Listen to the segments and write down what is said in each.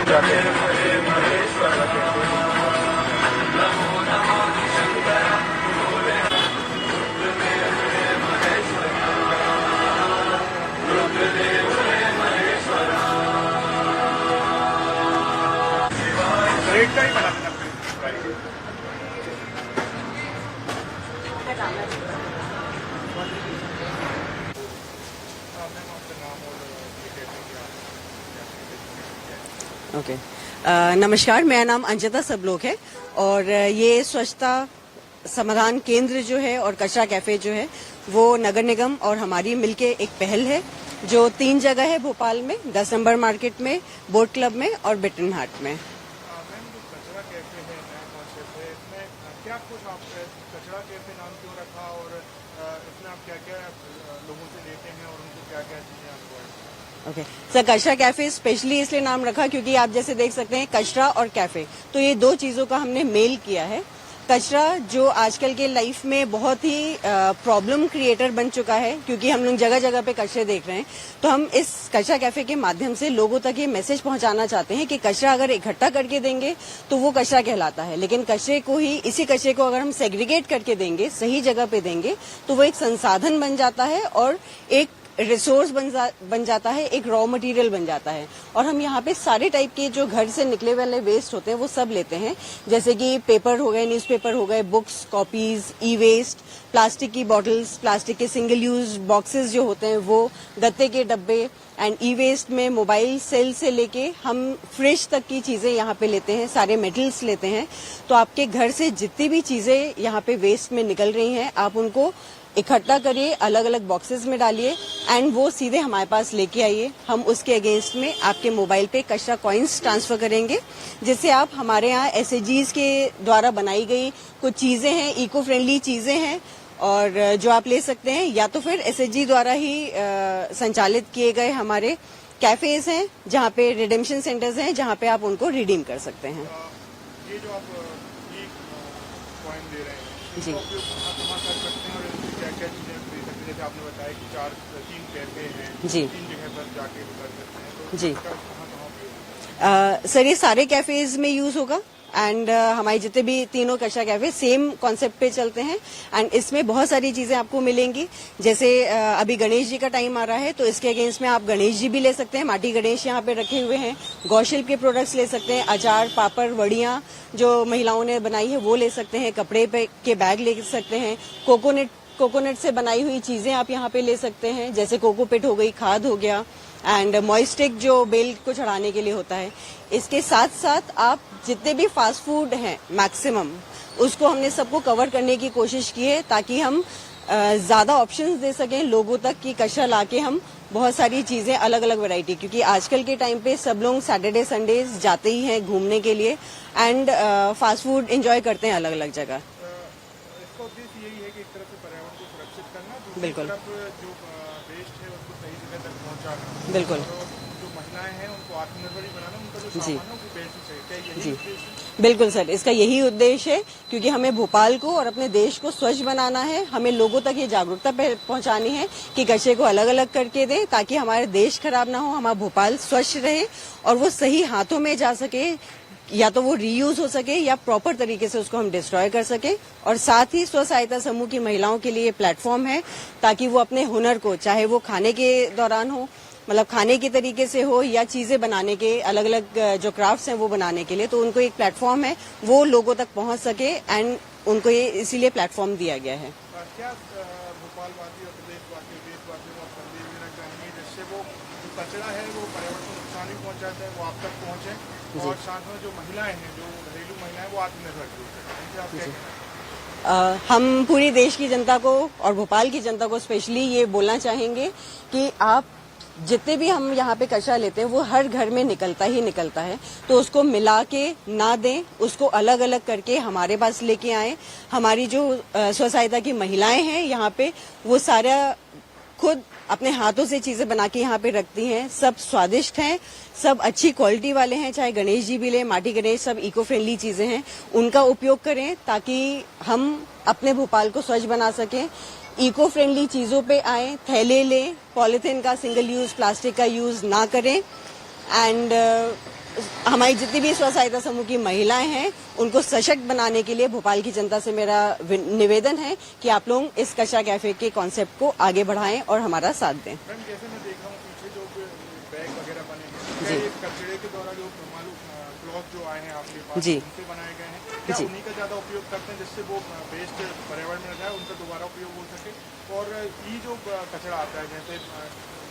जाते हैं। रेट का ही बना देना प्राइस। ओके नमस्कार, मेरा नाम अंजिता सबलोक है और ये स्वच्छता समाधान केंद्र जो है और कचरा कैफे जो है वो नगर निगम और हमारी मिलके एक पहल है जो 3 जगह है भोपाल में, 10 नंबर मार्केट में, बोट क्लब में और बिटन हाट में। कचरा कैफे है, नया कॉन्सेप्ट है, इसमें क्या कुछ आप कचरा कैफे नाम क्यों रखा और इसमें आप क्या क्या लोगों से लेते हैं और उनको क्या क्या चीजें आपको? ओके सर, कचरा कैफे स्पेशली इसलिए नाम रखा क्योंकि आप जैसे देख सकते हैं कचरा और कैफे, तो ये 2 चीजों का हमने मेल किया है। कचरा जो आजकल के लाइफ में बहुत ही प्रॉब्लम क्रिएटर बन चुका है क्योंकि हम लोग जगह जगह पे कचरे देख रहे हैं, तो हम इस कचरा कैफे के माध्यम से लोगों तक ये मैसेज पहुंचाना चाहते हैं कि कचरा अगर इकट्ठा करके देंगे तो वो कचरा कहलाता है, लेकिन कचरे को ही, इसी कचरे को अगर हम सेग्रीगेट करके देंगे, सही जगह पे देंगे तो वो एक संसाधन बन जाता है और एक रिसोर्स बन जाता है, एक रॉ मटेरियल बन जाता है। और हम यहाँ पे सारे टाइप के जो घर से निकले वाले वेस्ट होते हैं वो सब लेते हैं, जैसे कि पेपर हो गए, न्यूज़पेपर हो गए, बुक्स, कॉपीज, ई वेस्ट, प्लास्टिक की बॉटल्स, प्लास्टिक के सिंगल यूज बॉक्सेस जो होते हैं वो, गत्ते के डब्बे एंड ई वेस्ट में मोबाइल सेल से लेके हम फ्रिज तक की चीजें यहाँ पे लेते हैं, सारे मेटल्स लेते हैं। तो आपके घर से जितनी भी चीजें यहाँ पे वेस्ट में निकल रही हैं आप उनको इकट्ठा करिए, अलग अलग बॉक्सेस में डालिए एंड वो सीधे हमारे पास लेके आइए। हम उसके अगेंस्ट में आपके मोबाइल पे कचरा कॉइन्स ट्रांसफर करेंगे, जिससे आप हमारे यहाँ एसएचजीज के द्वारा बनाई गई कुछ चीजें हैं, इको फ्रेंडली चीजें हैं और जो आप ले सकते हैं, या तो फिर एसएचजी द्वारा ही संचालित किए गए हमारे कैफेज हैं जहाँ पे रिडेम्पशन सेंटर्स हैं जहाँ पे आप उनको रिडीम कर सकते हैं। ये जो आप कॉइन दे रहे हैं जी, कहाँ कर सकते हैं और क्या क्या चीजें खरीद सकते हैं? जैसे आपने बताया कि 3 कैफे हैं, जी, 3 जगह पर जाके कर सकते हैं, तो जी कहाँ सर, ये सारे कैफेज में यूज होगा एंड हमारे जितने भी तीनों कचरा कैफे सेम कॉन्सेप्ट पे चलते हैं एंड इसमें बहुत सारी चीजें आपको मिलेंगी। जैसे अभी गणेश जी का टाइम आ रहा है तो इसके अगेंस्ट में आप गणेश जी भी ले सकते हैं, माटी गणेश यहाँ पे रखे हुए हैं, गौशिल्प के प्रोडक्ट्स ले सकते हैं, अचार, पापड़, वड़ियाँ जो महिलाओं ने बनाई है वो ले सकते हैं, कपड़े के बैग ले सकते हैं, कोकोनट से बनाई हुई चीजें आप यहाँ पे ले सकते हैं, जैसे कोकोपिट हो गई, खाद हो गया एंड मॉइस्टिक जो बेल को चढ़ाने के लिए होता है। इसके साथ साथ आप जितने भी फास्ट फूड हैं मैक्सिमम उसको हमने सबको कवर करने की कोशिश की है ताकि हम ज्यादा ऑप्शंस दे सकें लोगों तक कि कचरा लाके हम बहुत सारी चीजें अलग अलग वैरायटी, क्योंकि आजकल के टाइम पे सब लोग सैटरडे संडेज जाते ही हैं घूमने के लिए एंड फास्ट फूड एंजॉय करते हैं अलग अलग जगह। इसका उद्देश्य यही है कि एक तरफ से पर्यावरण को सुरक्षित करना, दूसरी बिल्कुल, तरफ जो वेस्ट है उसको सही जगह तक पहुंचाना, बिल्कुल, तो जो महिलाएं हैं उनको आत्मनिर्भर बनाना, उनका जो जी, सामान है वो बेच सके। क्या यही जी, उद्देश्य है? बिल्कुल सर, इसका यही उद्देश्य है क्योंकि हमें भोपाल को और अपने देश को स्वच्छ बनाना है। हमें लोगों तक ये जागरूकता पहुंचानी है कि कचरे को अलग अलग करके दें ताकि हमारे देश खराब ना हो, हमारा भोपाल स्वच्छ रहे और वो सही हाथों में जा सके, या तो वो रीयूज हो सके या प्रॉपर तरीके से उसको हम डिस्ट्रॉय कर सके। और साथ ही स्व सहायता समूह की महिलाओं के लिए प्लेटफॉर्म है ताकि वो अपने हुनर को, चाहे वो खाने के दौरान हो, मतलब खाने के तरीके से हो या चीजें बनाने के अलग अलग जो क्राफ्ट्स हैं वो बनाने के लिए, तो उनको एक प्लेटफॉर्म है वो लोगों तक पहुंच सके एंड उनको ये इसीलिए प्लेटफॉर्म दिया गया है। क्या भोपालवासी और प्रदेशवासी देशवासियों को आप संदेश देना चाहेंगे जिससे वो जो कचरा है वो पर्यावरण को नुकसान भी पहुंचाता है वो आप तक पहुंचे और साथ में जो महिलाएं हैं, जो घरेलू महिलाएं, वो आत्मनिर्भर हो सके? आप क्या कहना? हम पूरी देश की जनता को और भोपाल की जनता को स्पेशली ये बोलना चाहेंगे कि आप जितने भी हम यहाँ पे कचरा लेते हैं वो हर घर में निकलता ही निकलता है, तो उसको मिला के ना दें, उसको अलग अलग करके हमारे पास लेके आए। हमारी जो स्व सहायता की महिलाएं हैं यहाँ पे वो सारा खुद अपने हाथों से चीजें बना के यहाँ पे रखती हैं, सब स्वादिष्ट हैं, सब अच्छी क्वालिटी वाले हैं, चाहे गणेश जी भी ले, माटी गणेश, सब इको फ्रेंडली चीजें हैं, उनका उपयोग करें ताकि हम अपने भोपाल को स्वच्छ बना सकें। इको फ्रेंडली चीजों पे आए, थैले लें, पॉलिथीन का, सिंगल यूज प्लास्टिक का यूज ना करें एंड हमारी जितनी भी स्व सहायता समूह की महिलाएं हैं उनको सशक्त बनाने के लिए भोपाल की जनता से मेरा निवेदन है कि आप लोग इस कचरा कैफे के कॉन्सेप्ट को आगे बढ़ाएं और हमारा साथ दें। मैम जैसे मैं देख रहा हूँ पीछे जो बैग वगैरह बने हैं कचरे के द्वारा जो क्लॉथ जो आए हैं आपके पास जी उनसे बनाए गए हैं, क्या उन्हीं का ज्यादा उपयोग करते हैं जिससे वो वेस्ट पर्यावरण में जाए, उनका दोबारा उपयोग हो सके? और ये जो कचरा आता है जैसे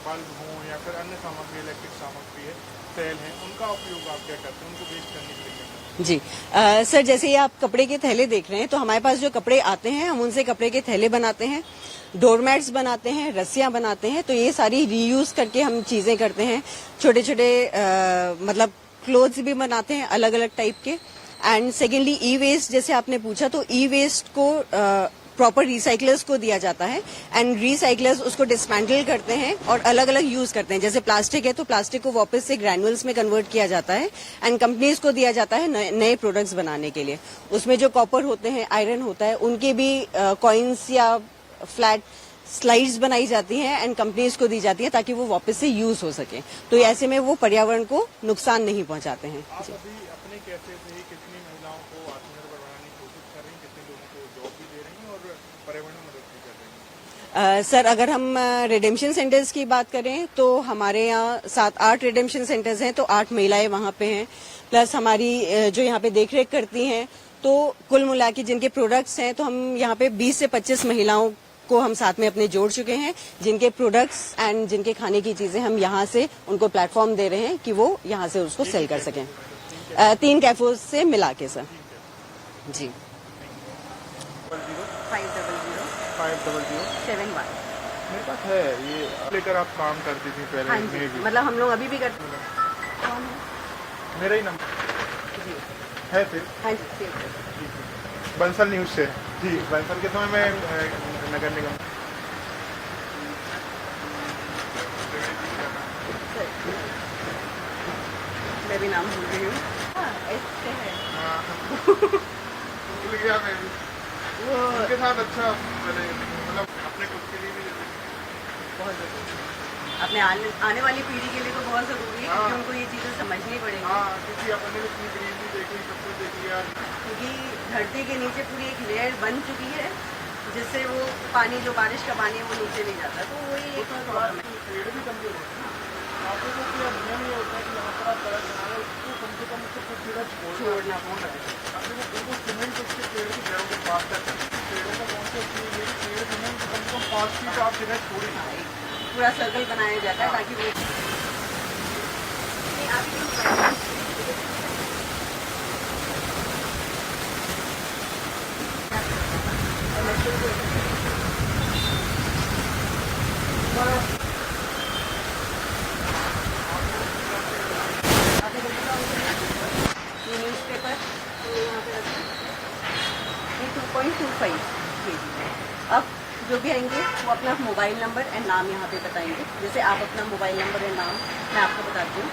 बल्ब हो या फिर अन्य सामग्री, इलेक्ट्रिक सामग्री है, तेल है, उनका उपयोग आप क्या करते हैं उनको वेस्ट करने के लिए? जी सर, जैसे ये आप कपड़े के थैले देख रहे हैं तो हमारे पास जो कपड़े आते हैं हम उनसे कपड़े के थैले बनाते हैं, डोरमैट्स बनाते हैं, रस्सियां बनाते हैं। तो ये सारी रीयूज करके हम चीजें करते हैं। छोटे छोटे मतलब क्लोथ्स भी बनाते हैं अलग अलग टाइप के। एंड सेकेंडली ई वेस्ट जैसे आपने पूछा तो ई वेस्ट को प्रॉपर रिसाइकलर्स को दिया जाता है एंड रिसाइकलर्स उसको डिसमेंटल करते हैं और अलग अलग यूज करते हैं। जैसे प्लास्टिक है तो प्लास्टिक को वापस से ग्रैनुअल्स में कन्वर्ट किया जाता है एंड कंपनीज को दिया जाता है नए प्रोडक्ट्स बनाने के लिए। उसमें जो कॉपर होते हैं, आयरन होता है, उनके भी कॉइन्स या फ्लैट स्लाइड्स बनाई जाती हैं एंड कंपनीज को दी जाती है ताकि वो वापस से यूज हो सके। तो ऐसे में वो पर्यावरण को नुकसान नहीं पहुंचाते हैं। आप अभी अपने कैफे से कितनी महिलाओं को आत्मनिर्भर बनाने की कोशिश कर रही हैं, कितने लोगों को जॉब भी दे रही हैं और पर्यावरण में मदद भी कर रही हैं? सर, अगर हम रिडेम्पशन सेंटर्स की बात करें तो हमारे यहाँ 7-8 रिडेम्पशन सेंटर्स हैं, तो 8 महिलाएं वहाँ पे हैं। प्लस हमारी जो यहाँ पे देखरेख करती हैं, तो कुल मिला के जिनके प्रोडक्ट्स हैं तो हम यहाँ पे 20 से 25 महिलाओं को हम साथ में अपने जोड़ चुके हैं, जिनके प्रोडक्ट्स एंड जिनके खाने की चीजें हम यहाँ से उनको प्लेटफॉर्म दे रहे हैं कि वो यहाँ से उसको सेल कर सकें। 3 कैफोज से मिला के सर। जी 500 मेरे पास है, ये लेकर आप काम करती थी पहले? हाँ जी, मतलब हम लोग अभी भी करते हैं। मेरा ही नंबर है फिर? हाँ जी, बंसल न्यूज से। जी, बंसल के समय में नगर निगम मैं भी नाम भूल रही हूँ। ऐसे है भूल गया मैं भी। वो उनके साथ अच्छा मतलब अपने खुद के लिए भी बहुत जरूरी है। अपने आने वाली पीढ़ी के लिए तो बहुत जरूरी है क्योंकि उनको ये चीजें समझनी पड़ेगी। हाँ, क्योंकि अपने भी इतनी ग्रीनरी देखी, सब कुछ देख लिया, क्योंकि धरती के नीचे पूरी एक लेयर बन चुकी है जिससे वो पानी, जो बारिश का पानी है वो नीचे नहीं जाता। तो वही एक प्रॉब्लम है। पेड़ भी कमजोर होते हैं। आपको तो क्या नियम ये होता है कि यहाँ पर आप सड़क बना रहे हो उसको कम से कम उसको कुछ जगह छोड़ना है। आपने वो बिल्कुल सीमेंट उसके पेड़ की जड़ों के पास तक, पेड़ों का कौन सा चीज है, पेड़ सीमेंट कम से कम 5 फीट आप जगह छोड़ें। पूरा सर्कल बनाया जाता है ताकि वो न्यूज़पेपर यहाँ पे रखा है 2.25 kg। अब जो भी आएंगे वो अपना मोबाइल नंबर एंड नाम यहाँ पे बताएंगे। जैसे आप अपना मोबाइल नंबर एंड नाम मैं आपको बताती हूँ।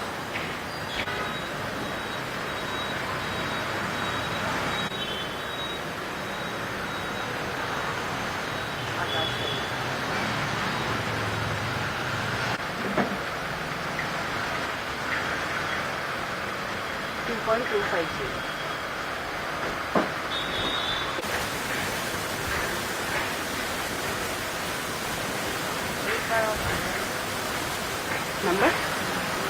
नंबर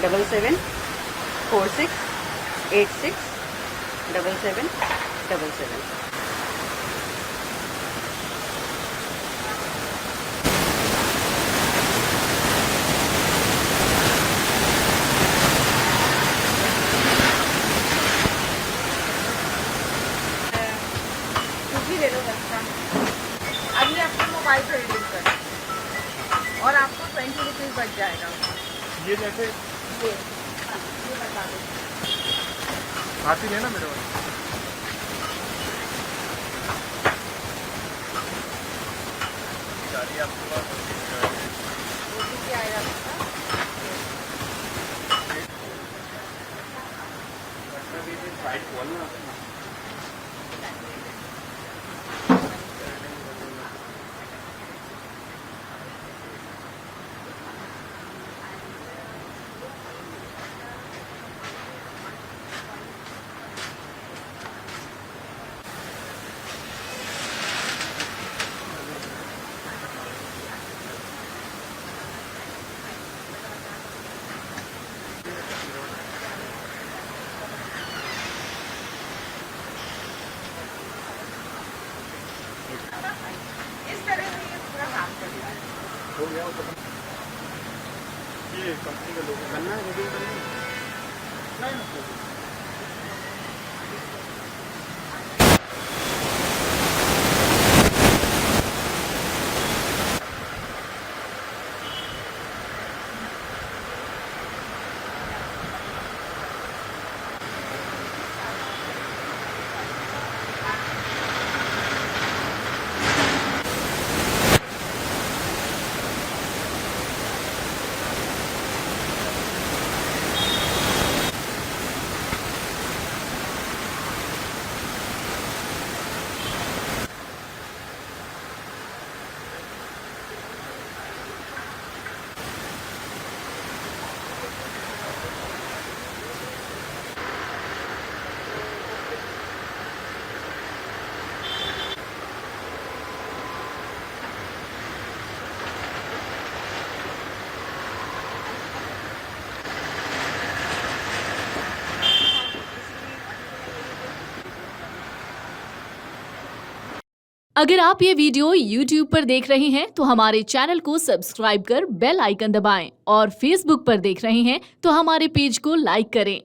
7746867777। ले लो बच्चा। अभी आपको मोबाइल पे रिडीम कर और आपको 20 रुपीज़ बच जाएगा। ये जैसे ये बता दो। हाथी लेना मेरे वाले। आपके पास आएगा ये कंपनी का लोगो करना है रेडी करना है। नहीं। अगर आप ये वीडियो YouTube पर देख रहे हैं तो हमारे चैनल को सब्सक्राइब कर बेल आइकन दबाएं और Facebook पर देख रहे हैं तो हमारे पेज को लाइक करें।